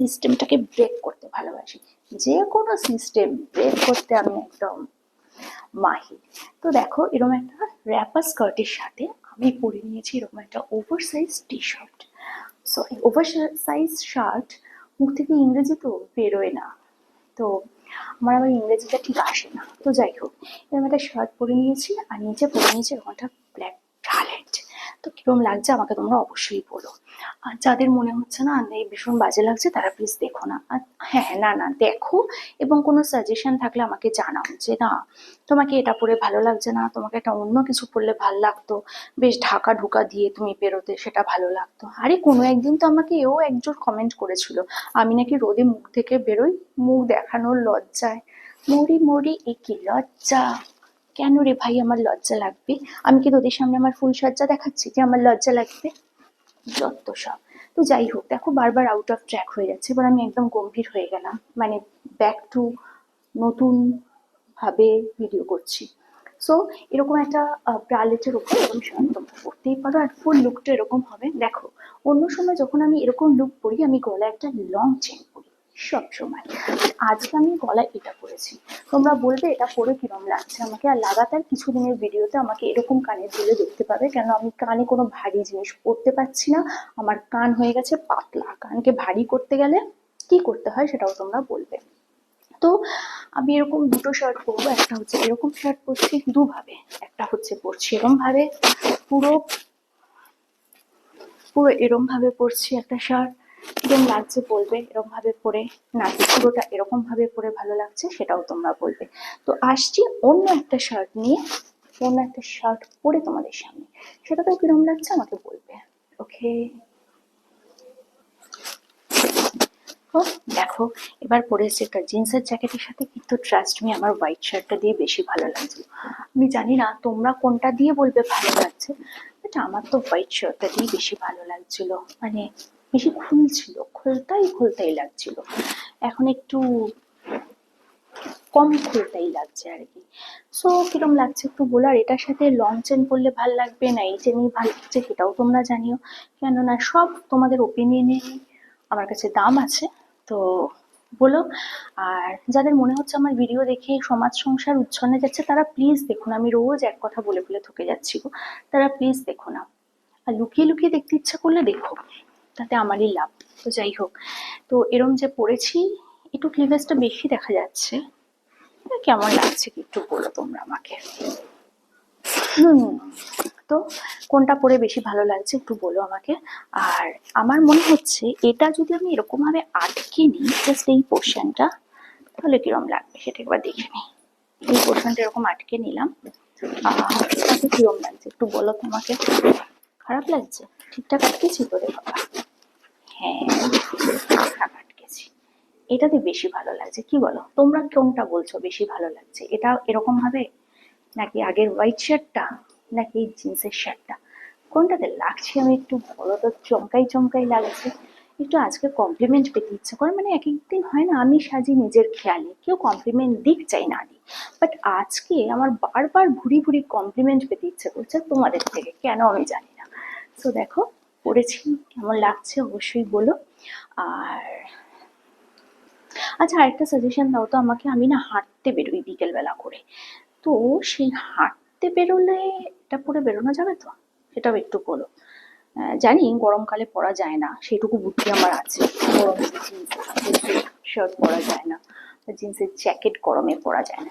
সিস্টেমটাকে ব্রেক করতে ভালোবাসি, যে কোনো সিস্টেম ব্রেক করতে আমি একদম মাহির। তো দেখো এরকম একটা র্যাপার স্কার্টের সাথে আমি পরে নিয়েছি এরকম একটা over size T shirt, sorry over size shirt. মুখ থেকে ইংরেজি তো বেরোয় না, তো আমার আবার ইংরেজিটা ঠিক আসে না। তো যাই হোক, এরকম একটা শার্ট পরে নিয়েছি আর নিচে পরে নিয়েছি এরকম একটা ব্ল্যাক ব্রালেট। তো কিরকম লাগছে আমাকে তোমরা অবশ্যই বলো। আর যাদের মনে হচ্ছে না এই ভীষণ বাজে লাগছে তারা প্লিজ দেখো না। আর হ্যাঁ, না না দেখো, এবং কোনো সাজেশন থাকলে আমাকে জানাও যে না তোমাকে এটা পরে ভালো লাগছে না, তোমাকে একটা অন্য কিছু পরলে ভালো লাগতো, বেশ ঢাকা ঢুকা দিয়ে তুমি বেরোতে সেটা ভালো লাগতো। আরে কোনো একদিন তো আমাকে এও একজন কমেন্ট করেছিল আমি নাকি রোদে মুখ থেকে বেরোই মুখ দেখানোর লজ্জায়। মরি মরি এ কি লজ্জা, কেন রে ভাই আমার লজ্জা লাগবে? আমি কি তোদের সামনে আমার ফুল সজ্জা দেখাচ্ছি যে আমার লজ্জা লাগবে? যত সব। তো যাই হোক, দেখো বারবার আউট অফ ট্র্যাক হয়ে যাচ্ছে, এবার আমি একদম গম্ভীর হয়ে গেলাম, মানে ব্যাক টু নতুন ভাবে ভিডিও করছি। সো এরকম একটা ব্রালেটের উপর এরকম শার্ট তোমরা পরতেই পারো, আর ফুল লুকটা এরকম হবে। দেখো অন্য সময় যখন আমি এরকম লুক পরি আমি গলায় একটা লং চেন পরি সব সময়, আজকে আমি গলায় এটা পরেছি। তোমরা বলবে এটা পরে কিরম লাগছে আমাকে, আর লাগাতার কিছুদিনের ভিডিওতে আমাকে এরকম কানের দুলে দেখতে পাবে, কেন আমি কানে কোনো ভারী জিনিস পরতে পারছি না, আমার কান হয়ে গেছে পাতলা। কানকে ভারী করতে গেলে কি করতে হয় সেটাও তোমরা বলবে। তো আমি এরকম দুটো শার্ট পরবো, একটা হচ্ছে এরকম শার্ট পরছি দুভাবে, একটা হচ্ছে পরছি এরকম ভাবে পুরো পুরো এরম ভাবে পরছি একটা শার্ট। কিরম লাগছে বলবে এরকম ভাবে পরে, নাকি পুরোটা এরকম ভাবে পরে ভালো লাগছে সেটাও তোমরা বলবে। তো আসছি অন্য একটা শার্ট নিয়ে, অন্য একটা শার্ট পরে তোমাদের সামনে, সেটাতেও কিরম লাগছে আমাকে বলবে। ওকে, দেখো এবার পরেছি একটা জিন্সের জ্যাকেটের সাথে, কিন্তু ট্রাস্ট মি আমার হোয়াইট শার্টটা দিয়ে বেশি ভালো লাগছে। আমি জানি না তোমরা কোনটা দিয়ে বলবে ভালো লাগছে, বাট আমার তো হোয়াইট শার্টটা দিয়ে বেশি ভালো লাগছিল, মানে বেশি খুলছিল, খুলতাই খুলতাই লাগছিল। এখন একটু কম খুলতাই লাগছে আর কি। সো কিরম লাগছে একটু বলো, আর এটার সাথে লং চেন পরলে ভাল লাগবে না এই চেনই ভালো লাগছে সেটাও তোমরা জানিও, কেননা সব তোমাদের ওপিনিয়নেরই আমার কাছে দাম আছে। তো বলো। আর যাদের মনে হচ্ছে আমার ভিডিও দেখে সমাজ সংসার উচ্ছন্নে যাচ্ছে তারা প্লিজ দেখো না, আমি রোজ এক কথা বলে বলে থকে যাচ্ছি গো, তারা প্লিজ দেখো না। আর লুকিয়ে লুকিয়ে দেখতে ইচ্ছা করলে দেখো, তাতে আমারই লাভ। তো যাই হোক, তো এরম যে পড়েছি একটু ক্লিভেজটা বেশি দেখা যাচ্ছে, কেমন লাগছে কি একটু বলো তোমরা আমাকে। তো কোনটা পরে বেশি ভালো লাগছে একটু বলো আমাকে। আর আমার মনে হচ্ছে এটা যদি আমি এরকম ভাবে আটকে নিই জাস্ট এই পোর্শনটা, তাহলে কিরম লাগবে সেটা একবার দেখে নিই। এই পোর্শনটা এরকম আটকে নিলাম, তাতে কিরম লাগছে একটু বলো তোমাকে। খারাপ লাগছে? ঠিকঠাক আটকেছি তো রে বাবা? হ্যাঁ ঠিকঠাক আটকেছি, এটাতে বেশি ভালো লাগছে, কি বলো তোমরা কোনটা বলছো বেশি ভালো লাগছে, এটা এরকম ভাবে নাকি আগের হোয়াইট শার্টটা নাকি এই জিন্সের শার্টটা, কোনটাতে লাগছে আমি একটু বলো তো। চমকাই চমকাই লাগছে, একটু আজকে কমপ্লিমেন্ট পেতে ইচ্ছে করে, মানে এক একদিন হয় না আমি সাজি নিজের খেয়ালে, কেউ কমপ্লিমেন্ট দিক চাই না দিক, বাট আজকে আমার বারবার ভুরি ভুরি কমপ্লিমেন্ট পেতে ইচ্ছে করছে তোমাদের থেকে, কেন আমি জানি না। তো দেখো পড়েছি, কেমন লাগছে অবশ্যই বলো। আর আচ্ছা আরেকটা সাজেশন দাও তো আমাকে, আমি না হাঁটতে বেরোই বিকেল বেলা করে, তো সেই হাঁটতে বেরোলে এটা পরে বেরোনো যাবে তো, সেটাও একটু বলো। জানি গরমকালে পরা যায় না, সেটুকু বুদ্ধি আমার আছে, গরমে জিন্সের শার্ট পরা যায় না, জিন্সের জ্যাকেট গরমে পরা যায় না,